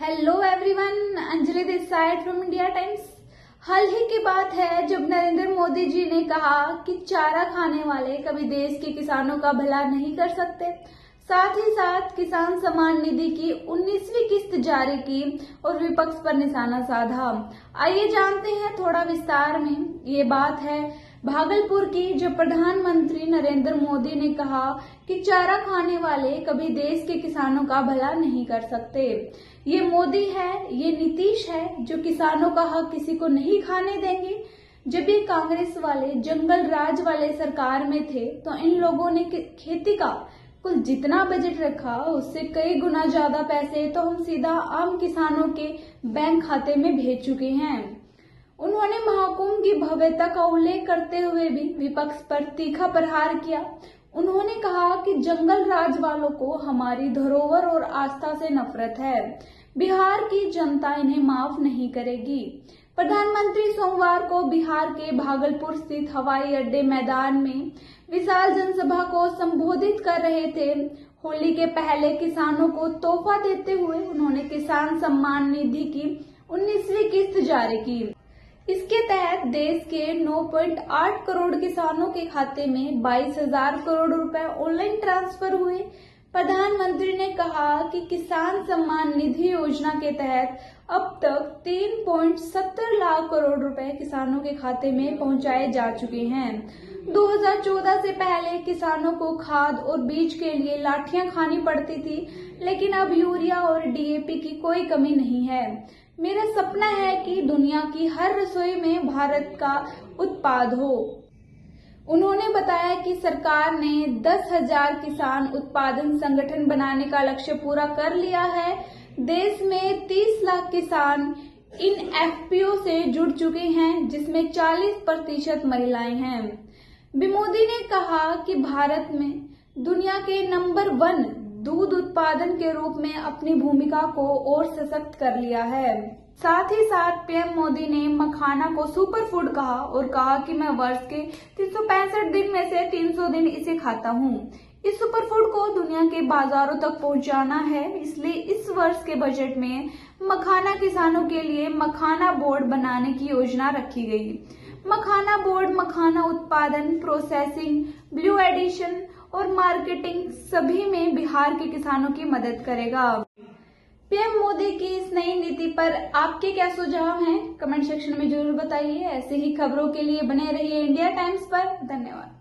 Hello everyone, Anjali this side from India Times. हाल ही की बात है जब नरेंद्र मोदी जी ने कहा कि चारा खाने वाले कभी देश के किसानों का भला नहीं कर सकते। साथ ही साथ किसान सम्मान निधि की 19वीं किस्त जारी की और विपक्ष पर निशाना साधा। आइए जानते हैं थोड़ा विस्तार में। ये बात है भागलपुर की, जब प्रधानमंत्री नरेंद्र मोदी ने कहा कि चारा खाने वाले कभी देश के किसानों का भला नहीं कर सकते। ये मोदी है, ये नीतीश है जो किसानों का हक किसी को नहीं खाने देंगे। जब ये कांग्रेस वाले जंगल राज वाले सरकार में थे तो इन लोगों ने खेती का कुल जितना बजट रखा उससे कई गुना ज्यादा पैसे तो हम सीधा आम किसानों के बैंक खाते में भेज चुके हैं। उन्होंने महाकुंभ की भव्यता का उल्लेख करते हुए भी विपक्ष पर तीखा प्रहार किया। उन्होंने कहा कि जंगल राज वालों को हमारी धरोहर और आस्था से नफरत है। बिहार की जनता इन्हें माफ नहीं करेगी। प्रधानमंत्री सोमवार को बिहार के भागलपुर स्थित हवाई अड्डे मैदान में विशाल जनसभा को संबोधित कर रहे थे। होली के पहले किसानों को तोहफा देते हुए उन्होंने किसान सम्मान निधि की 19वीं किस्त जारी की। इसके तहत देश के 9.8 करोड़ किसानों के खाते में 22,000 करोड़ रुपए ऑनलाइन ट्रांसफर हुए। प्रधानमंत्री ने कहा कि किसान सम्मान निधि योजना के तहत अब तक 3.70 लाख करोड़ रुपए किसानों के खाते में पहुंचाए जा चुके हैं। 2014 से पहले किसानों को खाद और बीज के लिए लाठियां खानी पड़ती थी, लेकिन अब यूरिया और डीएपी की कोई कमी नहीं है। मेरा सपना है कि दुनिया की हर रसोई में भारत का उत्पाद हो। उन्होंने बताया कि सरकार ने 10,000 किसान उत्पादन संगठन बनाने का लक्ष्य पूरा कर लिया है। देश में 30 लाख किसान इन एफपीओ से जुड़ चुके हैं, जिसमें 40% महिलाएं हैं। मोदी ने कहा कि भारत में दुनिया के नंबर 1 दूध उत्पादन के रूप में अपनी भूमिका को और सशक्त कर लिया है। साथ ही साथ पीएम मोदी ने मखाना को सुपर फूड कहा और कहा कि मैं वर्ष के 365 दिन में से 300 दिन इसे खाता हूँ। इस सुपर फूड को दुनिया के बाजारों तक पहुँचाना है, इसलिए इस वर्ष के बजट में मखाना किसानों के लिए मखाना बोर्ड बनाने की योजना रखी गई। मखाना बोर्ड मखाना उत्पादन, प्रोसेसिंग, ब्लू एडिशन और मार्केटिंग सभी में बिहार के किसानों की मदद करेगा। पीएम मोदी की इस नई नीति पर आपके क्या सुझाव हैं? कमेंट सेक्शन में जरूर बताइए। ऐसे ही खबरों के लिए बने रहिए इंडिया टाइम्स पर। धन्यवाद।